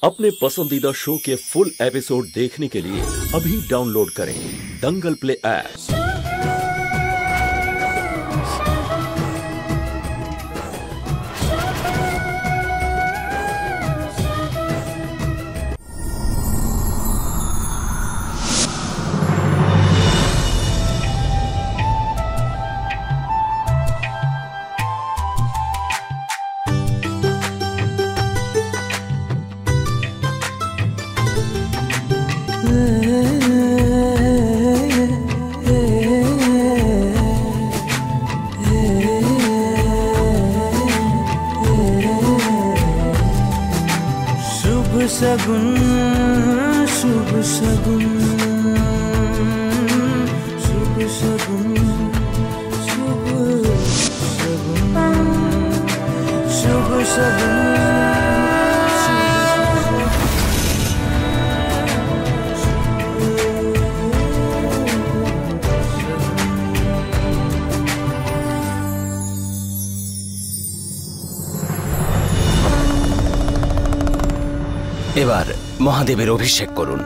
अपने पसंदीदा शो के फुल एपिसोड देखने के लिए अभी डाउनलोड करें दंगल प्ले ऐप। सगुन शुभ सगुन शुभ सगुन शुभ सगुन शुभ सगुन। এবার মহাদেবের অভিষেক করুন।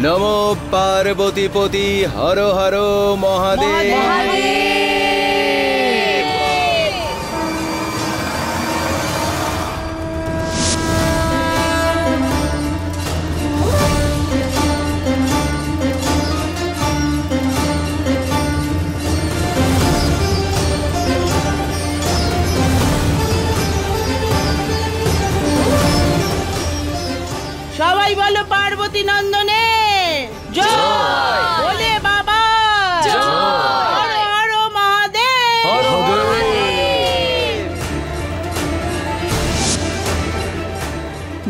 नमो पार्वती पति हर हर महादेव। সবাই বলো পার্বতী নন্দনে জয়, বলে বাবা জয়, হর হর মহাদেব, হর মহাদেব।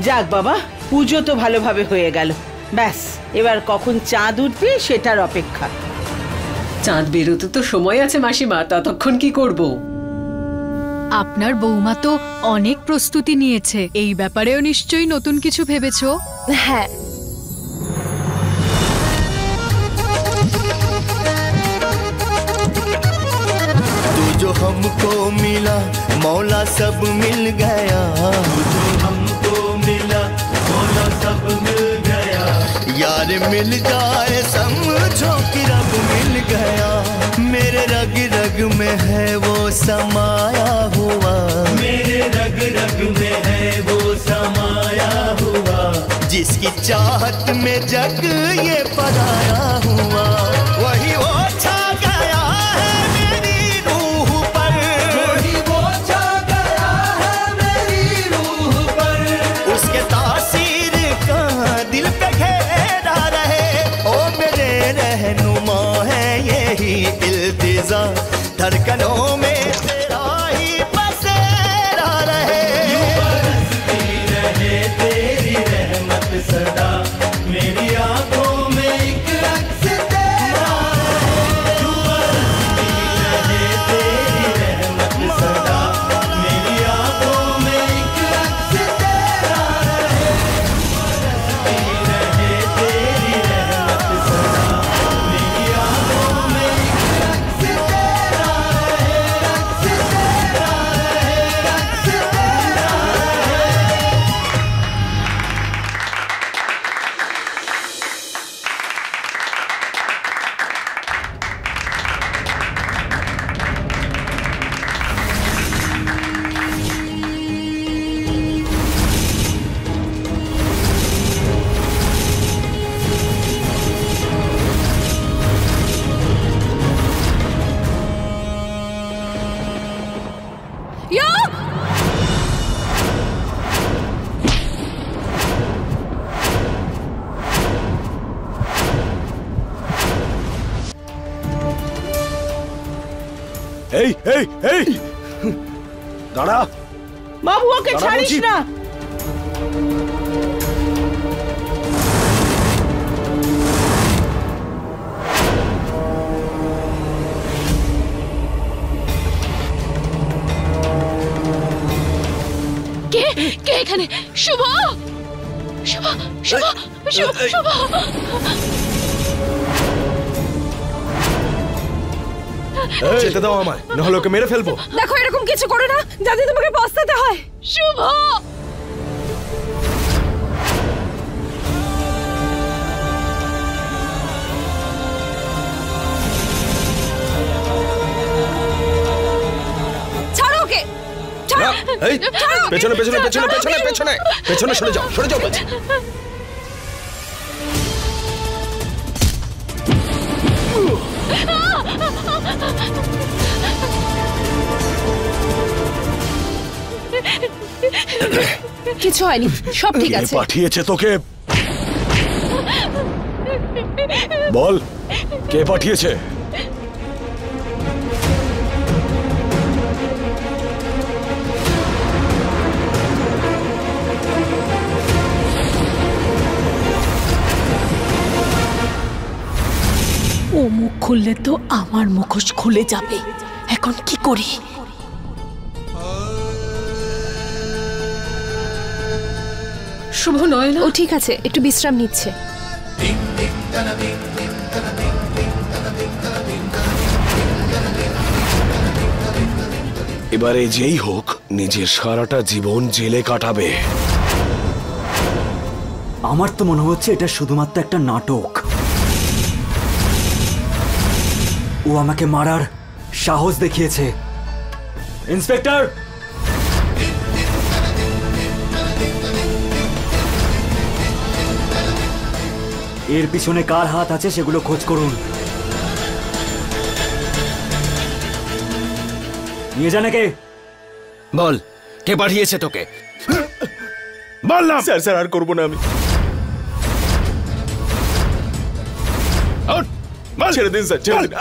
যাক বাবা, পুজো তো ভালোভাবে হয়ে গেল। ব্যাস, এবার কখন চাঁদ উঠবে সেটার অপেক্ষা। চাঁদ বেরোতে তো সময় আছে মাসিমা, ততক্ষণ কি করব? আপনার বৌমা তো অনেক প্রস্তুতি নিয়েছে, এই ব্যাপারেও নিশ্চয়ই নতুন কিছু ভেবেছো। হ্যাঁ, तू जो हमको मिला मौला सब मिल गया, तू जो हमको मिला मौला सब मिल गया, यार मिल जाए समझो कि रब मिल गया, मेरे रग रग में है वो समाया हुआ, मेरे रग रग में है वो समाया हुआ, जिसकी चाहत में जग ये पराया हुआ, वही वो छा गया है मेरी रूह पर, वही वो छा गया है मेरी रूह पर, उसके तासीर का दिल पे घेरा रहे, ओ मेरे रहनुमा है यही इल्तिजा, धड़कनों में तेरा ही बसेरा रहे, बरसती रहे तेरी रहमत सदा, मेरी आंखों में एक अक्स तेरा रहे, बरसती रहे तेरी रहमत सदा, मेरी आंखों में एक अक्स तेरा रहे, बरसती रहे तेरी रहमत सदा, मेरी आंखों में एक अक्स तेरा रहे, अक्स तेरा रहे, अक्स तेरा रहे। এই এই এই দাঁড়া বাবু, ওকে ছাড়িস না। এখানে। শুভ, শুভ, শুভ, শুভ, শুভ। যেতে দাও আমায়, নাহলে ওকে মেরে ফেলবো। দেখো এরকম কিছু করো না যাতে তোমাকে পস্তাতে হয়। শুভ, ছাড়ো ওকে, ছাড়ো। এই, পেছনে পেছনে পেছনে পেছনে পেছনে পেছনে সরে যাও, সরে যাও বলছি। কিছু হয়নি, সব ঠিক আছে। পাঠিয়েছে তোকে? বল, কে পাঠিয়েছে? ও মুখ খুললে তো আমার মুখোশ খুলে যাবে। এখন কি করি? শুভ নয় না? ও ঠিক আছে, একটু বিশ্রাম নিচ্ছে। এবারে যেই হোক নিজের সারাটা জীবন জেলে কাটাবে। আমার তো মনে হচ্ছে এটা শুধুমাত্র একটা নাটক। ও আমাকে মারার সাহস দেখিয়েছে। ইন্সপেক্টর, এর পিছনে কার হাত আছে সেগুলো খোঁজ করুন। নিয়ে যান একে। বল, কে পাঠিয়েছে তোকে? বল না। স্যার স্যার আর করবো না আমি। বল, ছেড়ে দিন স্যার, ছেড়ে দিন।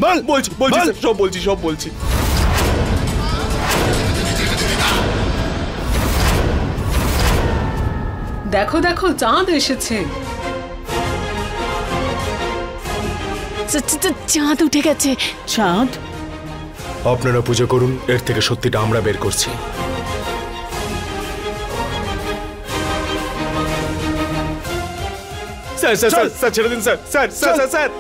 বল বল, বলছি বলছি স্যার, সব বলছি সব বলছি। দেখো দেখো, চাঁদ এসেছে। চাঁদ উঠে গেছে। চাঁদ? আপনারা পুজো করুন, এর থেকে সত্যিটা আমরা বের করছি। স্যার স্যার স্যার স্যার ছেড়ে দিন sir, sir sir sir sir.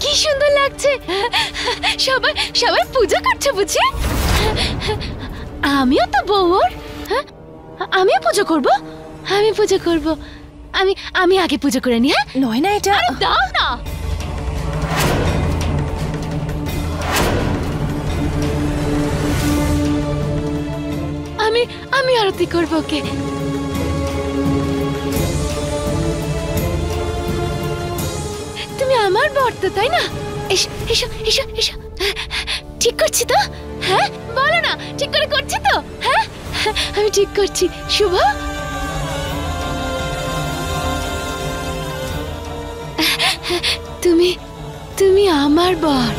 কি সুন্দর লাগছে। সবাই সবাই পূজা করছে বুঝি? আমিও তো বউর। আমিও পুজো করব। আমি পুজো করব। আমি আমি আগে পুজো করে নি। হ্যাঁ, নয় না এটা। আরে দাও না। আমি আমি আরতি করব ওকে। তুমি আমার বর তো, তাই না? এসো এসো এসো এসো। ঠিক করছি তো? হ্যাঁ বলো না, ঠিক করে করছি তো? হ্যাঁ আমি ঠিক করছি। শুভ, তুমি তুমি আমার বর।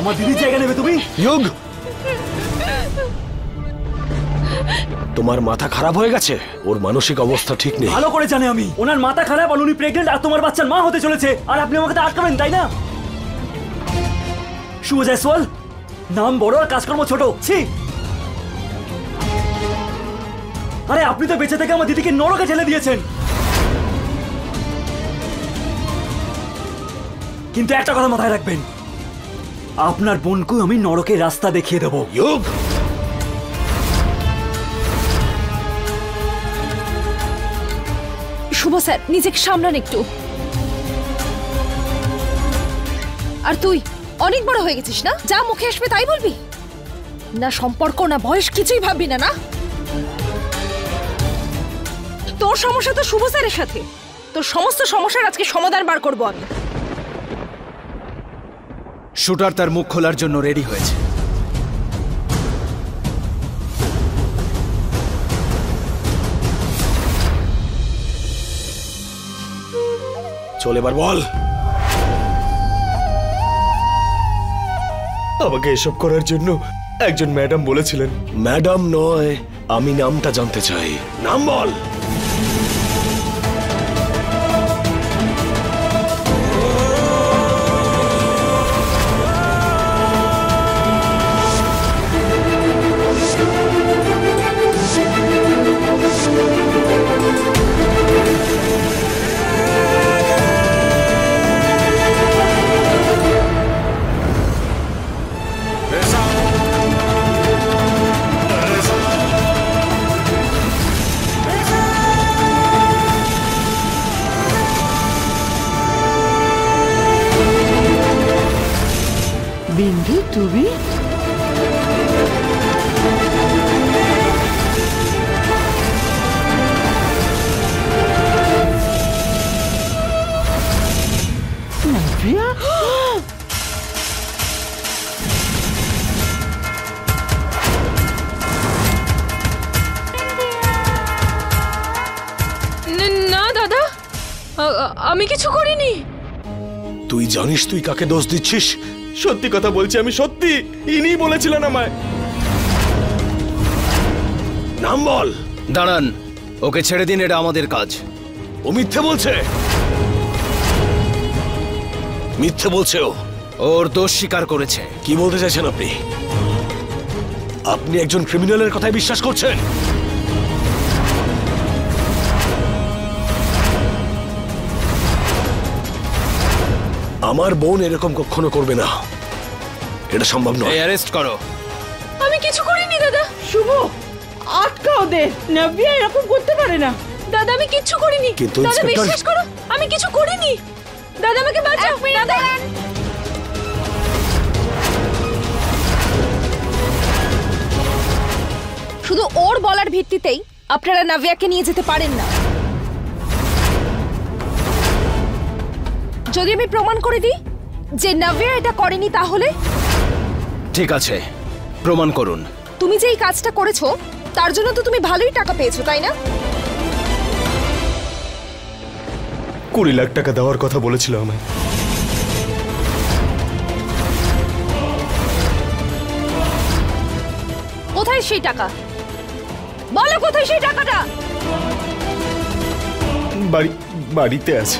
আমার দিদির জায়গা নেবে তুমি? ইয়োগ, তোমার মাথা খারাপ হয়ে গেছে। ওর মানসিক অবস্থা ঠিক নেই। ভালো করে জানে আমি ওনার মাথা খারাপ, আর উনি প্রেগনেন্ট, আর তোমার বাচ্চার মা হতে চলেছে, আর আপনি আমাকে তা আটকাবেন, তাই না? শুভ জয়সওয়াল, নাম বড় আর কাজকর্ম ছোট। ছি! আরে আপনি তো বেঁচে থেকে আমার দিদিকে নরকে ঠেলে দিয়েছেন। কিন্তু একটা কথা মাথায় রাখবেন, আপনার বোনকে আমি নরকের রাস্তা দেখিয়ে দেবো। ইয়োগ, শুভ স্যার, নিজেকে সামলান একটু। আর তুই অনেক বড় হয়ে গেছিস না, যা মুখে আসবে তাই বলবি, না সম্পর্ক না বয়স কিছুই ভাববি না। না তোর সমস্যা তো শুভ স্যারের সাথে, তোর সমস্ত সমস্যার আজকে সমাধান বার করবো আমি। শুটার তার মুখ খোলার জন্য রেডি হয়েছে। চল এবার বল। আমাকে এসব করার জন্য একজন ম্যাডাম বলেছিলেন। ম্যাডাম নয়, আমি নামটা জানতে চাই। নাম বল। বিন্দু, তুমি নাভিয়া? না দাদা, আমি কিছু করিনি। তুই জানিস তুই কাকে দোষ দিচ্ছিস? সত্যি কথা বলছি, আমি সত্যি, ইনি বলেছিলেন আমায়। নাম বল। দাঁড়ান, ওকে ছেড়ে দিন, এটা আমাদের কাজ। ও মিথ্যে বলছে, মিথ্যে বলছে। ওর দোষ স্বীকার করেছে। কি বলতে চাইছেন আপনি? আপনি একজন ক্রিমিনালের কথায় বিশ্বাস করছেন? আমার বোন এরকম কখনো করবে না, এটা সম্ভব নয়। অ্যারেস্ট করো। আমি কিছু করিনি দাদা। শুভ, আটকা ওদের। নাভিয়া এরকম করতে পারে না। দাদা আমি কিছু করিনি। কিন্তু দাদা ইন্সপেক্টর- বিশ্বাস করো, আমি কিছু করিনি। দাদা আমাকে বাঁচাও। দাদা শুধু ওর বলার ভিত্তিতেই আপনারা নাভিয়াকে নিয়ে যেতে পারেন না। যদি আমি প্রমাণ করে দিই যে নাভিয়া এটা করেনি, তাহলে? ঠিক আছে, প্রমাণ করুন। তুমি যে এই কাজটা করেছো তার জন্য তো তুমি ভালোই টাকা পেয়েছো, তাই না? 20 লাখ টাকা দেওয়ার কথা বলেছিল আমায়। কোথায় সেই টাকা? বলো কোথায় সেই টাকাটা? বাড়িতে আছে।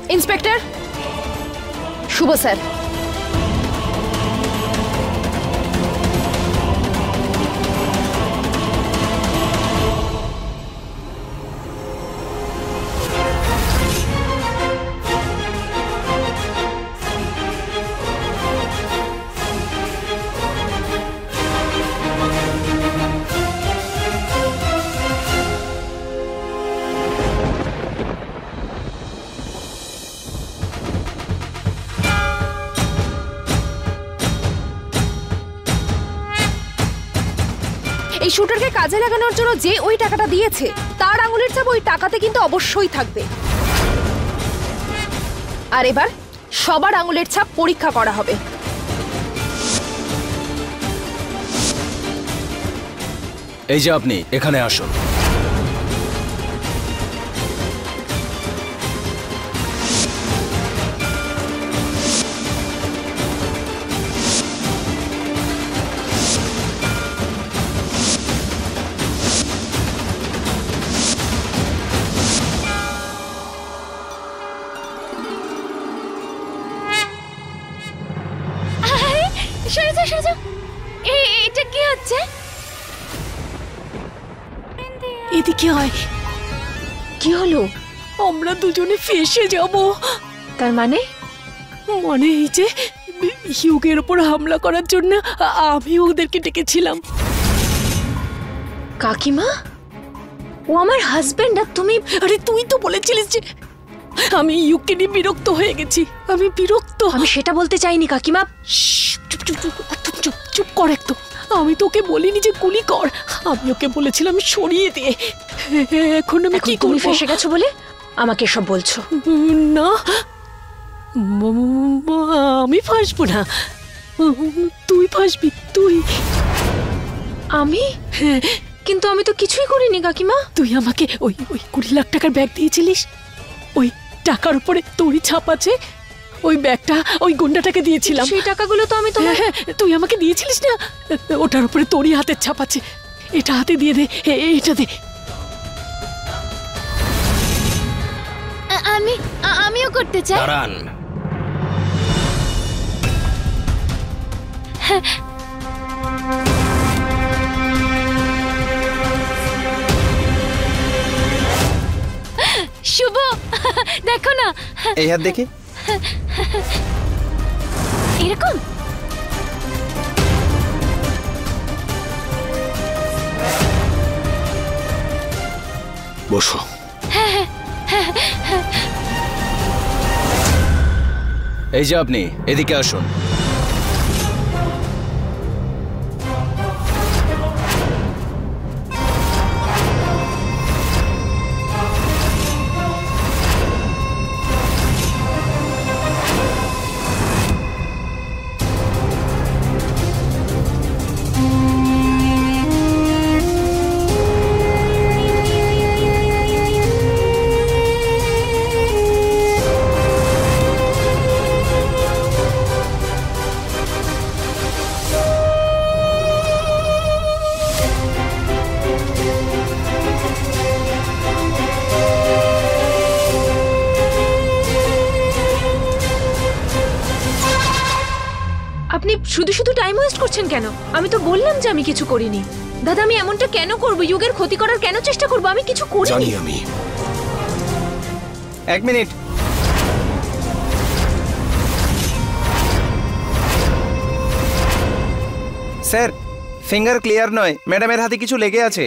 ইন্সপেক্টর শুভ স্যার, এই শুটারকে কাজে লাগানোর জন্য যে ওই টাকাটা দিয়েছে তার আঙুলের ছাপ ওই টাকাতে কিন্তু অবশ্যই থাকবে। আর এবার সবার আঙুলের ছাপ পরীক্ষা করা হবে। এই যে আপনি এখানে আসুন। এটা কি হচ্ছে? এদিকে হয়। কি হলো? আমরা দুজনে ফেসে যাব। তার মানে? মানে এই যে হিউগের ওপর হামলা করার জন্য আমি ওদেরকে ডেকেছিলাম। কাকিমা, ও আমার হাজবেন্ড আর তুমি? আরে তুই তো বলেছিলিস যে আমি ইউকে নিয়ে বিরক্ত হয়ে গেছি, আমি বিরক্ত। আমি সেটা বলতে চাইনি কাকিমা। চুপ চুপ চুপ চুপ চুপ চুপ কর একটু। আমি তোকে বলিনি যে গুলি কর, আমি ওকে বলেছিলাম সরিয়ে দে। এখন আমি কি তুমি করব? ফেসে গেছো বলে আমাকে সব বলছো? না, আমি ফাঁসবো না, তুই ফাঁসবি। তুই? আমি? হ্যাঁ, কিন্তু আমি তো কিছুই করিনি কাকিমা। তুই আমাকে ওই 20 লাখ টাকার ব্যাগ দিয়েছিলিস, ওই টাকার উপরে তোরই ছাপ আছে। ওই ব্যাগটা ওই গুন্ডাটাকে দিয়েছিলাম। সেই টাকাগুলো তো আমি তোমার... হ্যাঁ, তুই আমাকে দিয়েছিলিস না, ওটার উপরে তোরই হাতের ছাপ আছে। এটা হাতে দিয়ে দে, এটা দে। আমিও করতে চাই। দাঁড়ান। শুভ, দেখো না, এই হাত দেখি। এরকম বসো। এই যে আপনি এদিকে আসুন। আপনি শুধু শুধু টাইম ওয়েস্ট করছেন কেন? আমি তো বললাম যে আমি কিছু করিনি। দাদা, আমি এমনটা কেন করব? যুগের ক্ষতি করার কেন চেষ্টা করব? আমি কিছু করিনি। জানি আমি। এক মিনিট। স্যার, ফিঙ্গার ক্লিয়ার নয়, ম্যাডামের হাতে কিছু লেগে আছে।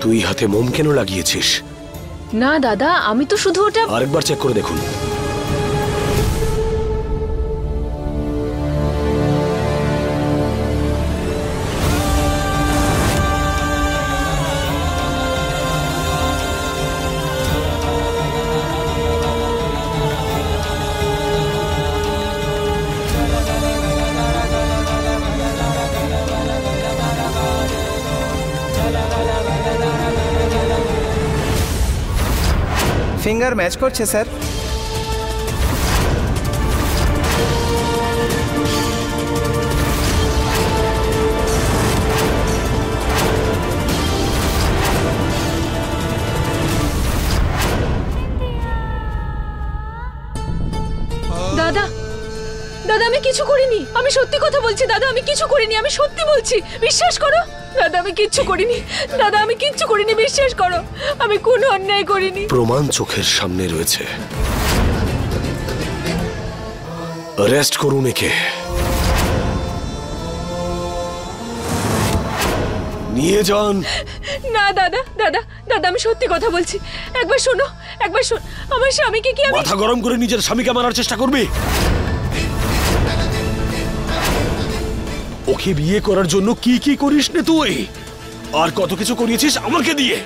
তুই হাতে মোম কেন লাগিয়েছিস? না দাদা, আমি তো শুধু ওটা... আরেকবার চেক করে দেখুন। ফিঙ্গার ম্যাচ করছে স্যার। দাদা, দাদা আমি কিছু করিনি, আমি সত্যি কথা বলছি দাদা, আমি কিছু করিনি, আমি সত্যি বলছি, বিশ্বাস করো দাদা, আমি কিচ্ছু করিনি। দাদা, আমি কিচ্ছু করিনি, বিশ্বাস করো, আমি কোনো অন্যায় করিনি। প্রমাণ চোখের সামনে রয়েছে, অ্যারেস্ট করুন একে। নিয়ে যান। না দাদা, দাদা, দাদা আমি সত্যি কথা বলছি, একবার শোনো, একবার শোন, আমার স্বামীকে কি আমি... মাথা গরম করে নিজের স্বামীকে মারার চেষ্টা করবি? ওকে বিয়ে করার জন্য কি কি করিস না তুই, আর কত কিছু করিয়েছিস আমাকে দিয়ে।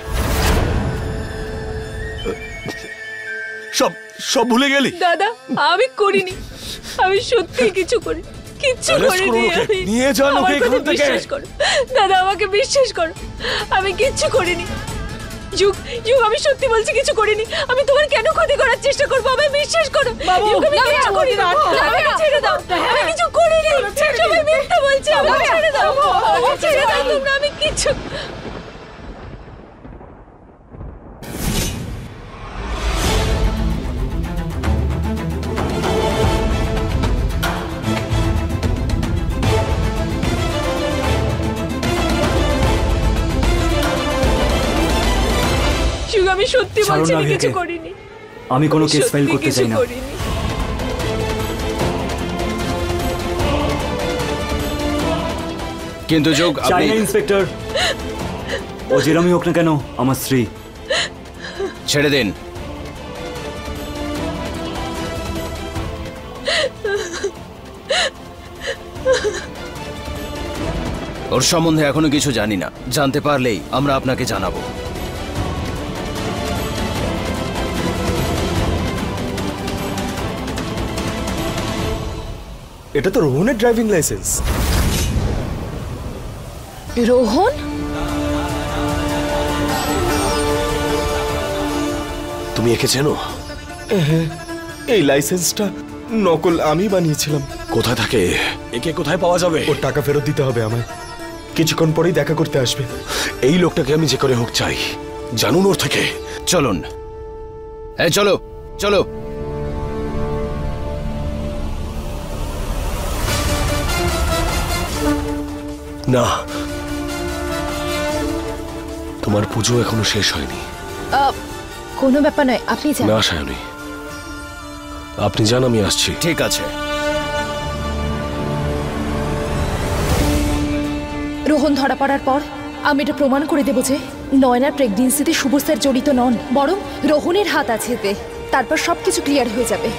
সব সব ভুলে গেলি? দাদা আমি করিনি, আমি সত্যি কিছু করি, কিচ্ছু করিনি। নিয়ে যান ওকে এখান থেকে। বিশ্বাস করো দাদা, আমাকে বিশ্বাস করো, আমি কিচ্ছু করিনি। যুগ, যুগ আমি সত্যি বলছি, কিছু করিনি। আমি তোমার কেন ক্ষতি করার চেষ্টা করবো? আমায় বিশ্বাস করো। কিছু করিনি, আমাকে ছেড়ে দাও, আমি কিছু করিনি। সবাই মিথ্যা বলছে, আমাকে ছেড়ে দাও, আমাকে ছেড়ে দাও তোমরা, আমি কিছু... আমি সত্যি ছাড়ুন বলছি না আমি কিছু ভিয়াকে। করিনি। আমি কোনো কেস সত্যি ফাইল করতে কিছু চাই না। করিনি। কিন্তু যোগ চাই আপনি না ইন্সপেক্টর, ও যেরমই হোক না কেন আমার স্ত্রী। ছেড়ে দিন। ওর সম্বন্ধে এখনো কিছু জানি না, জানতে পারলেই আমরা আপনাকে জানাবো। এটা তো রোহনের ড্রাইভিং লাইসেন্স। রোহন? তুমি একে চেনো? এই লাইসেন্সটা নকল আমি বানিয়েছিলাম। কোথায় থাকে? একে কোথায় পাওয়া যাবে? ওর টাকা ফেরত দিতে হবে আমায়। কিছুক্ষণ পরেই দেখা করতে আসবে। এই লোকটাকে আমি যে করে হোক চাই। জানুন ওর থেকে। চলুন, এই চলো চলো। না, তোমার পুজো এখনো শেষ হয়নি। কোনো ব্যাপার নয়, আপনি যান। না সায়নী, আপনি যান, আমি আসছি। ঠিক আছে। রোহন ধরা পড়ার পর আমি এটা প্রমাণ করে দেবো যে নয়নার প্রেগনেন্সিতে শুভ স্যার জড়িত নন, বরং রোহনের হাত আছে এতে। তারপর সবকিছু ক্লিয়ার হয়ে যাবে।